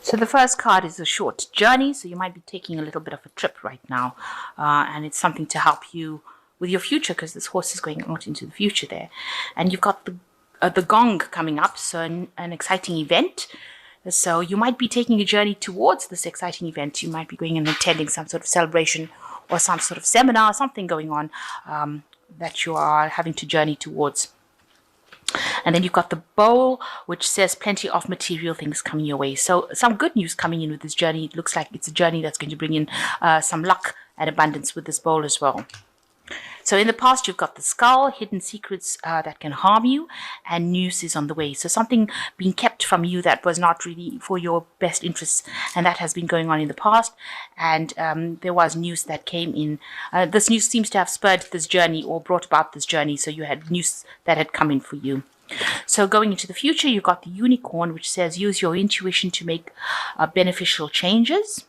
So the first card is a short journey. So you might be taking a little bit of a trip right now, and it's something to help you with your future, because this horse is going out into the future there. And you've got the gong coming up, so an exciting event. So you might be taking a journey towards this exciting event. You might be going and attending some sort of celebration or some sort of seminar, something going on that you are having to journey towards. And then you've got the bowl, which says plenty of material things coming your way. So some good news coming in with this journey. It looks like it's a journey that's going to bring in some luck and abundance with this bowl as well. So in the past, you've got the skull, hidden secrets that can harm you, and news is on the way. So something being kept from you that was not really for your best interests, and that has been going on in the past. And there was news that came in. This news seems to have spurred this journey or brought about this journey. So you had news that had come in for you. So going into the future, you've got the unicorn, which says use your intuition to make beneficial changes.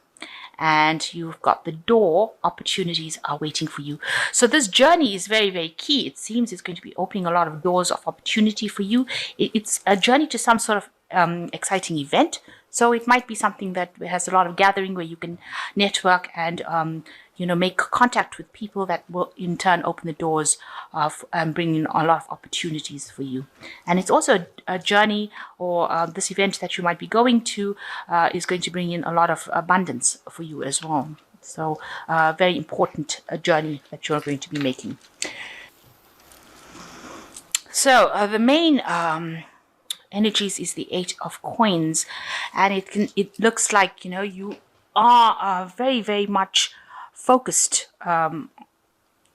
And you've got the door, opportunities are waiting for you. So this journey is very, very key. It seems it's going to be opening a lot of doors of opportunity for you. It's a journey to some sort of exciting event. So it might be something that has a lot of gathering where you can network and, make contact with people that will in turn open the doors of bring in a lot of opportunities for you. And it's also a journey or this event that you might be going to is going to bring in a lot of abundance for you as well. So very important journey that you're going to be making. So the main energies is the 8 of coins, and it looks like you are very, very much focused.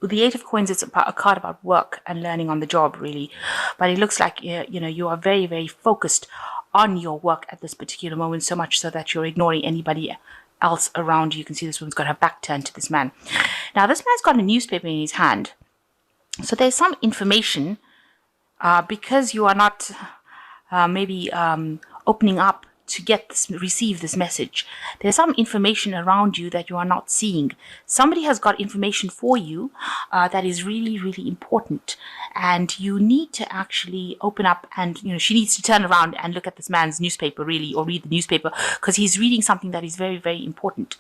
With the 8 of coins, it's a card about work and learning on the job, really. But it looks like you are very, very focused on your work at this particular moment, so much so that you're ignoring anybody else around you. You can see this woman's got her back turned to this man. Now, this man's got a newspaper in his hand. So there's some information because you are not maybe opening up to receive this message. There's some information around you that you are not seeing. Somebody has got information for you that is really, really important, and you need to actually open up, and she needs to turn around and look at this man's newspaper, really, or read the newspaper, because he's reading something that is very, very important.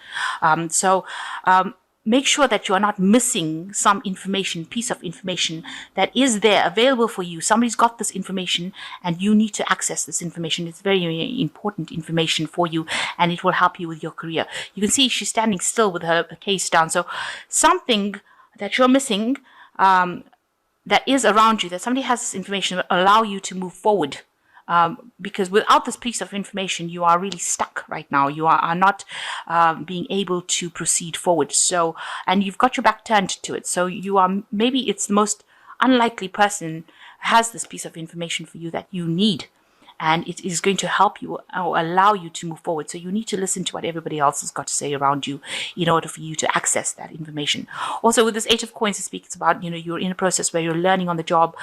Make sure that you are not missing some piece of information that is there available for you. Somebody's got this information and you need to access this information. It's very, very important information for you, and it will help you with your career. You can see she's standing still with her case down. So something that you're missing that is around you, that somebody has this information that will allow you to move forward. Because without this piece of information, you are really stuck right now. You are not being able to proceed forward. So, and you've got your back turned to it. So you are, maybe it's the most unlikely person has this piece of information for you that you need. And it is going to help you or allow you to move forward. So you need to listen to what everybody else has got to say around you in order for you to access that information. Also, with this 8 of coins, it speaks about, you're in a process where you're learning on the job,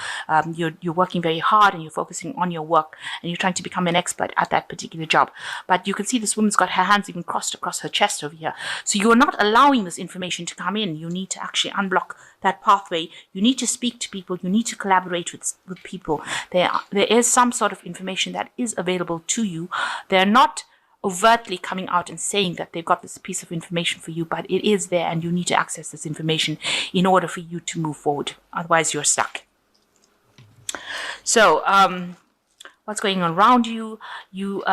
you're working very hard and you're focusing on your work and you're trying to become an expert at that particular job. But you can see this woman's got her hands even crossed across her chest over here. So you're not allowing this information to come in. You need to actually unblock that pathway. You need to speak to people. You need to collaborate with people. There is some sort of information that is available to you. They're not overtly coming out and saying that they've got this piece of information for you, but it is there and you need to access this information in order for you to move forward. Otherwise, you're stuck. So, what's going on around you? You've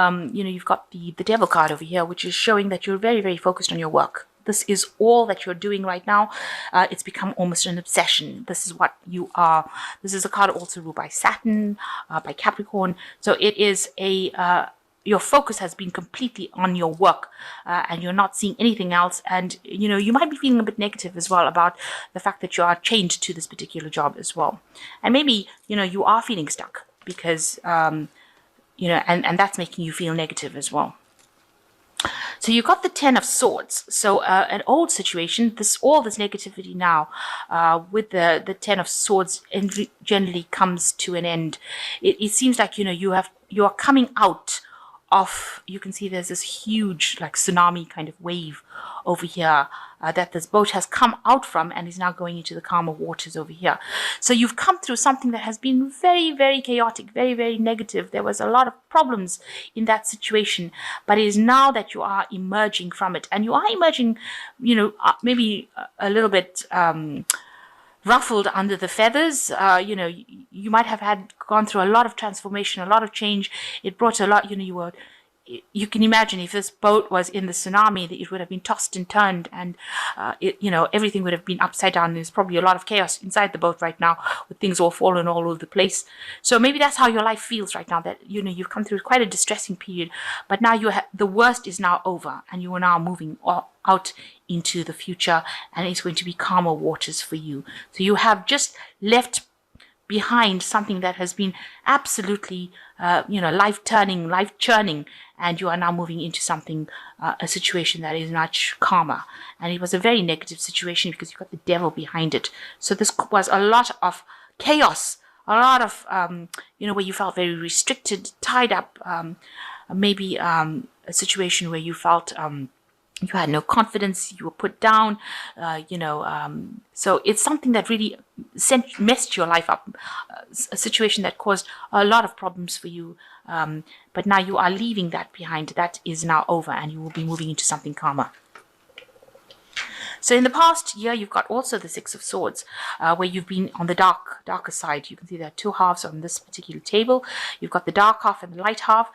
got the devil card over here, which is showing that you're very, very focused on your work. This is all that you're doing right now. It's become almost an obsession. This is what you are. This is a card also ruled by Saturn, by Capricorn. So it is your focus has been completely on your work, and you're not seeing anything else. And, you might be feeling a bit negative as well about the fact that you are chained to this particular job as well. And maybe, you are feeling stuck because, and that's making you feel negative as well. So you got the 10 of Swords. So an old situation, all this negativity now with the 10 of Swords generally comes to an end. It seems like you are coming out of, you can see there's this huge like tsunami kind of wave over here that this boat has come out from and is now going into the calmer waters over here. So you've come through something that has been very, very chaotic, very, very negative. There was a lot of problems in that situation, but it is now that you are emerging from it, and you are emerging, maybe a little bit ruffled under the feathers. You might have gone through a lot of transformation, a lot of change. It brought a lot, you can imagine if this boat was in the tsunami, that it would have been tossed and turned, and everything would have been upside down. There's probably a lot of chaos inside the boat right now, with things all fallen all over the place. So maybe that's how your life feels right now, that you've come through quite a distressing period, but now the worst is now over, and you are now moving out into the future, and it's going to be calmer waters for you. So you have just left behind something that has been absolutely life churning, and you are now moving into something, a situation that is much calmer. And it was a very negative situation because you've got the devil behind it. So this was a lot of chaos, a lot of where you felt very restricted, tied up, maybe a situation where you felt you had no confidence, you were put down, so it's something that really messed your life up, a situation that caused a lot of problems for you, but now you are leaving that behind. That is now over, and you will be moving into something calmer. So in the past year, you've got also the Six of Swords, where you've been on the darker side. You can see there are two halves on this particular table. You've got the dark half and the light half.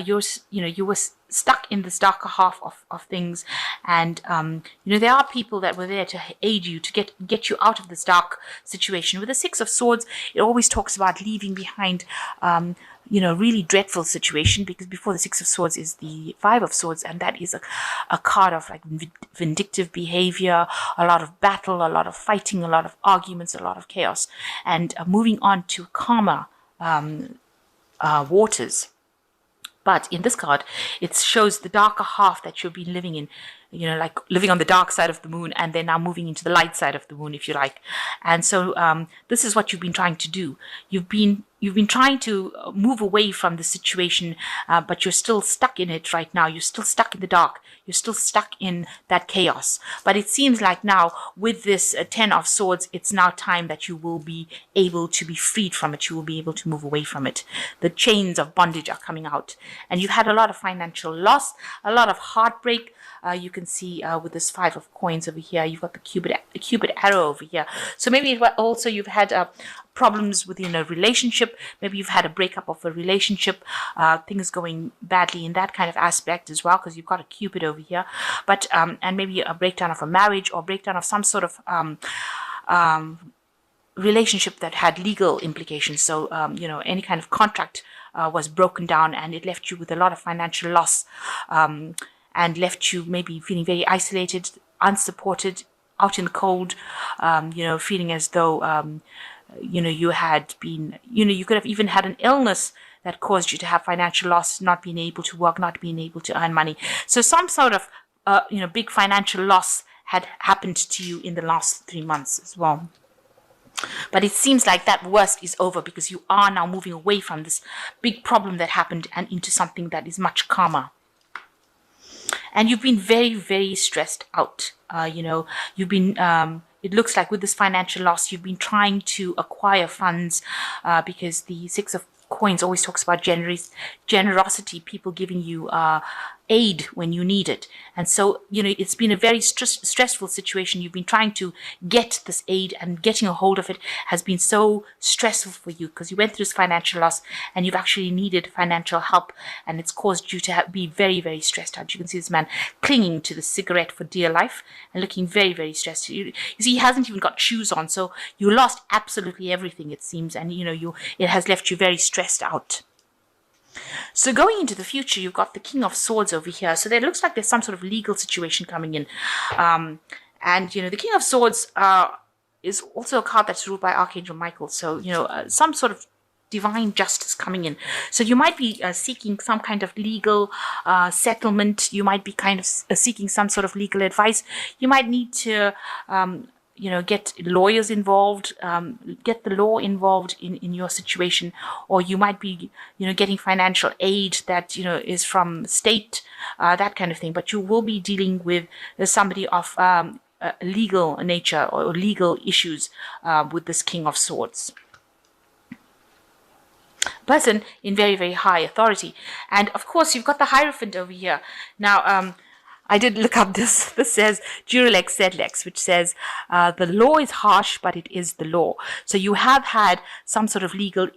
You were stuck in this darker half of things, and there are people that were there to aid you, to get you out of this dark situation. With the Six of Swords, it always talks about leaving behind really dreadful situation, because before the Six of Swords is the Five of Swords, and that is a card of like vindictive behavior, a lot of battle, a lot of fighting, a lot of arguments, a lot of chaos, and moving on to calmer waters. But in this card, it shows the darker half that you've been living in, like living on the dark side of the moon, and then now moving into the light side of the moon, if you like. And so this is what you've been trying to do. You've been trying to move away from the situation, but you're still stuck in it right now. You're still stuck in the dark. You're still stuck in that chaos. But it seems like now, with this Ten of Swords, it's now time that you will be able to be freed from it. You will be able to move away from it. The chains of bondage are coming out. And you've had a lot of financial loss, a lot of heartbreak. You can see with this Five of Coins over here, you've got the Cupid arrow over here. So maybe also you've had problems within a relationship. Maybe you've had a breakup of a relationship, things going badly in that kind of aspect as well, because you've got a Cupid over here. But and maybe a breakdown of a marriage, or breakdown of some sort of relationship that had legal implications. So any kind of contract was broken down, and it left you with a lot of financial loss, and left you maybe feeling very isolated, unsupported, out in the cold, feeling as though you had been, you could have even had an illness that caused you to have financial loss, not being able to work, not being able to earn money. So some sort of big financial loss had happened to you in the last 3 months as well. But it seems like that worst is over, because you are now moving away from this big problem that happened and into something that is much calmer. And you've been very, very stressed out. You've been, it looks like with this financial loss, you've been trying to acquire funds, because the Six of Coins always talks about generosity, people giving you aid when you need it. And so, it's been a very stressful situation. You've been trying to get this aid, and getting a hold of it has been so stressful for you, because you went through this financial loss and you've actually needed financial help, and it's caused you to be very, very stressed out. You can see this man clinging to the cigarette for dear life and looking very, very stressed. You see, he hasn't even got shoes on, so you lost absolutely everything, it seems, and it has left you very stressed out. So going into the future, you've got the King of Swords over here. So there looks like there's some sort of legal situation coming in. And the King of Swords is also a card that's ruled by Archangel Michael. So, some sort of divine justice coming in. So you might be seeking some kind of legal settlement. You might be kind of seeking some sort of legal advice. You might need to get lawyers involved, get the law involved in your situation, or you might be, getting financial aid that, is from state, that kind of thing. But you will be dealing with somebody of legal nature or legal issues with this King of Swords. Person in very, very high authority. And of course, you've got the Hierophant over here. Now, I did look up this. This says Jurilex Sedlex, which says the law is harsh, but it is the law. So you have had some sort of legal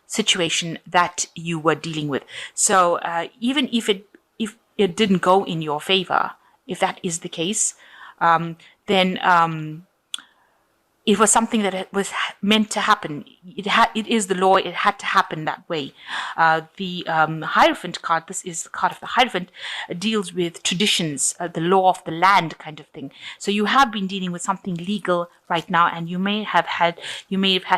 situation that you were dealing with. So even if it didn't go in your favor, if that is the case, then it was something that was meant to happen. It is the law. It had to happen that way. The Hierophant card, this is the card of the Hierophant, deals with traditions, the law of the land kind of thing. So you have been dealing with something legal right now, and you may have had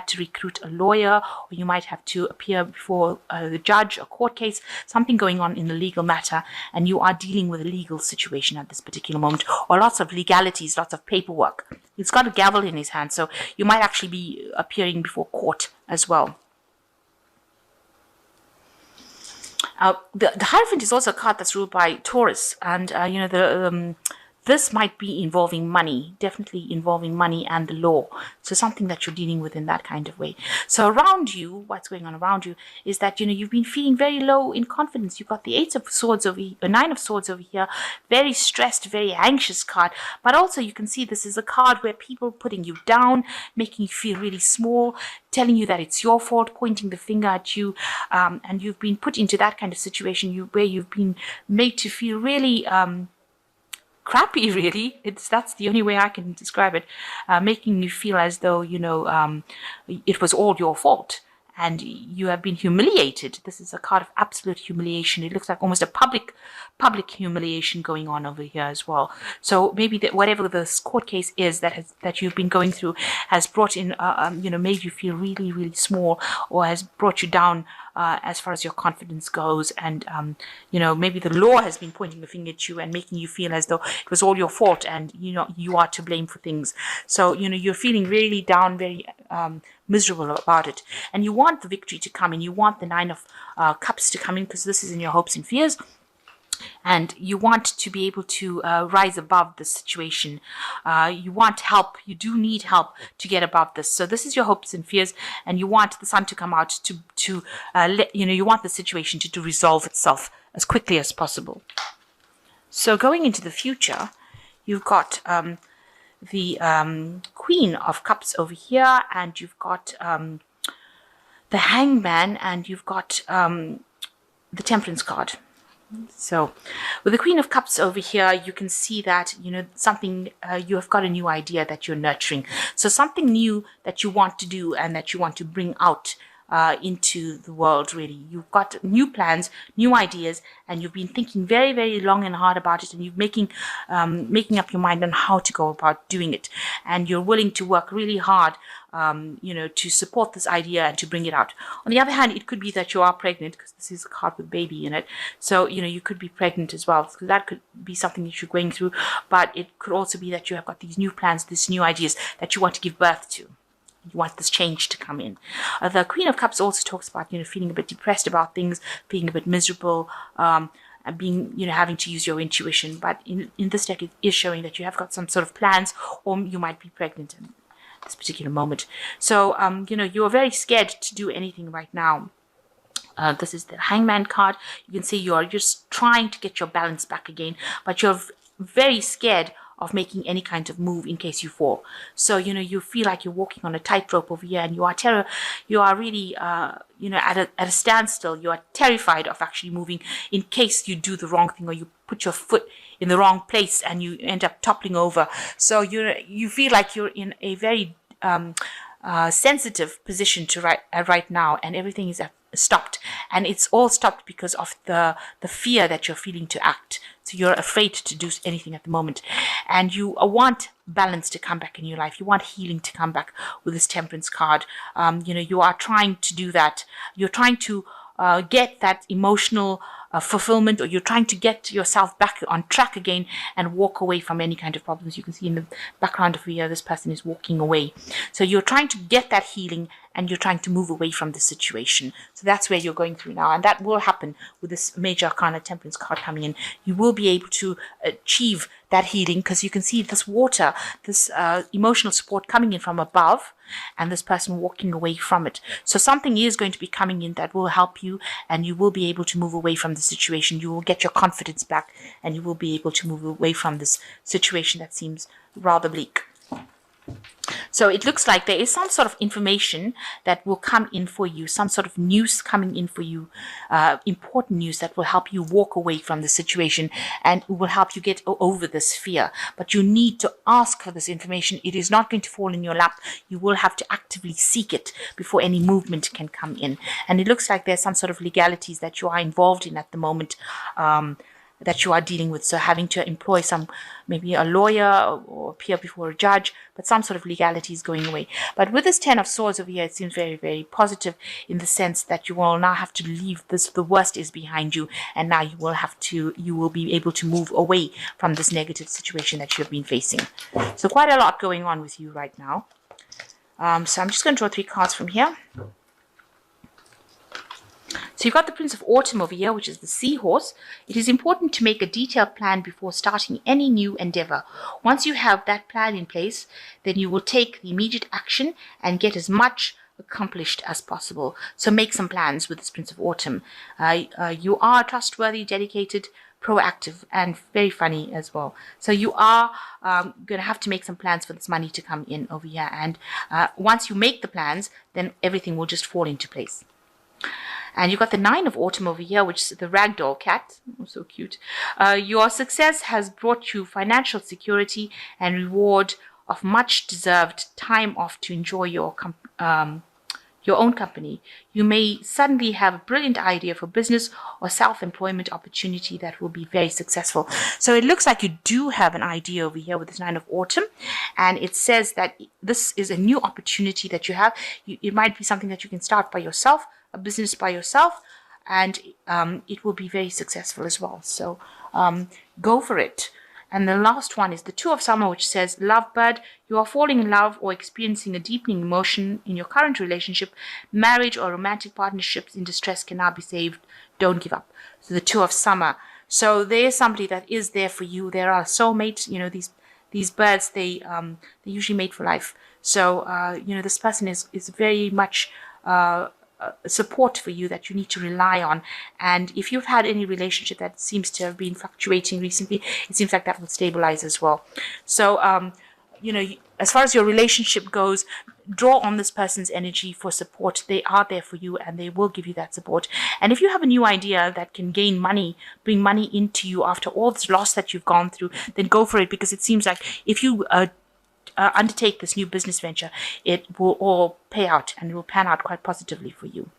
to recruit a lawyer, or you might have to appear before the judge, a court case, something going on in the legal matter, and you are dealing with a legal situation at this particular moment, or lots of legalities, lots of paperwork. He's got a gavel in his hand, so you might actually be appearing before court as well. The Hierophant is also a card that's ruled by Taurus, and this might be involving money, definitely involving money and the law. So something that you're dealing with in that kind of way. So around you, what's going on around you is that, you've been feeling very low in confidence. You've got the Nine of Swords over here, very stressed, very anxious card. But also you can see this is a card where people are putting you down, making you feel really small, telling you that it's your fault, pointing the finger at you. And you've been put into that kind of situation where you've been made to feel really crappy, really. That's the only way I can describe it, making you feel as though it was all your fault and you have been humiliated. This is a card of absolute humiliation. It looks like almost a public humiliation going on over here as well. So maybe that whatever this court case is that you've been going through has brought in made you feel really, really small, or has brought you down as far as your confidence goes, and maybe the law has been pointing the finger at you and making you feel as though it was all your fault and you are to blame for things. So you're feeling really down, very miserable about it, and you want the victory to come in. You want the Nine of Cups to come in, because this is in your hopes and fears. And you want to be able to rise above the situation. You want help. You do need help to get above this. So this is your hopes and fears, and you want the sun to come out to you want the situation to resolve itself as quickly as possible. So going into the future, you've got the Queen of Cups over here, and you've got the Hangman, and you've got the Temperance card. So with the Queen of Cups over here, you can see that, something, you have got a new idea that you're nurturing. So something new that you want to do and that you want to bring out into the world, really. You've got new plans, new ideas, and you've been thinking very, very long and hard about it, and you're making up your mind on how to go about doing it. And you're willing to work really hard to support this idea and to bring it out. On the other hand, it could be that you are pregnant, because this is a card with baby in it. So, you could be pregnant as well. So that could be something that you're going through. But it could also be that you have got these new plans, these new ideas that you want to give birth to. You want this change to come in. The Queen of Cups also talks about, feeling a bit depressed about things, being a bit miserable, and being, having to use your intuition. But in this deck, it is showing that you have got some sort of plans, or you might be pregnant in this particular moment. So, you're very scared to do anything right now. This is the Hangman card. You can see you're just trying to get your balance back again, but you're very scared of making any kind of move in case you fall. So, you feel like you're walking on a tightrope over here, and you are really, at a standstill. You are terrified of actually moving in case you do the wrong thing, or you put your foot in the wrong place and you end up toppling over. So you feel like you're in a very sensitive position right now, and everything is stopped, and it's all stopped because of the fear that you're feeling to act. So you're afraid to do anything at the moment, and you want balance to come back in your life. You want healing to come back with this Temperance card. You are trying to do that. You're trying to get that emotional fulfillment, or you're trying to get yourself back on track again and walk away from any kind of problems. You can see in the background of here, this person is walking away. So you're trying to get that healing and you're trying to move away from the situation. So that's where you're going through now. And that will happen with this major arcana temperance card coming in. You will be able to achieve that healing because you can see this water, this emotional support coming in from above, and this person walking away from it. So something is going to be coming in that will help you, and you will be able to move away from the situation. You will get your confidence back, and you will be able to move away from this situation that seems rather bleak. So it looks like there is some sort of information that will come in for you, some sort of news coming in for you, important news that will help you walk away from the situation and will help you get over this fear. But you need to ask for this information. It is not going to fall in your lap. You will have to actively seek it before any movement can come in. And it looks like there's some sort of legalities that you are involved in at the moment, that you are dealing with. So having to employ maybe a lawyer or appear before a judge, but some sort of legality is going away. But with this 10 of Swords over here, it seems very, very positive in the sense that you will now have to leave this, the worst is behind you, and now you will be able to move away from this negative situation that you have been facing. So quite a lot going on with you right now. So I'm just going to draw 3 cards from here. So you've got the Prince of Autumn over here, which is the seahorse. It is important to make a detailed plan before starting any new endeavor. Once you have that plan in place, then you will take the immediate action and get as much accomplished as possible. So make some plans with this Prince of Autumn. You are trustworthy, dedicated, proactive, and very funny as well. So you are going to have to make some plans for this money to come in over here. And once you make the plans, then everything will just fall into place. And you've got the 9 of Autumn over here, which is the ragdoll cat. Oh, so cute. Your success has brought you financial security and reward of much deserved time off to enjoy your own company. You may suddenly have a brilliant idea for business or self-employment opportunity that will be very successful. So it looks like you do have an idea over here with this 9 of Autumn, and it says that this is a new opportunity that you have. It might be something that you can start by yourself, a business by yourself, and it will be very successful as well. So go for it. And the last one is the 2 of Summer, which says, Lovebird, you are falling in love or experiencing a deepening emotion in your current relationship. Marriage or romantic partnerships in distress can now be saved. Don't give up. So the 2 of Summer. So there is somebody that is there for you. There are soulmates. You know, these birds, they usually mate for life. So this person is very much support for you that you need to rely on. And if you've had any relationship that seems to have been fluctuating recently, it seems like that will stabilize as well. So as far as your relationship goes, draw on this person's energy for support. They are there for you and they will give you that support. And if you have a new idea that can gain money, bring money into you after all this loss that you've gone through, then go for it, because it seems like if you undertake this new business venture, it will all pay out and it will pan out quite positively for you.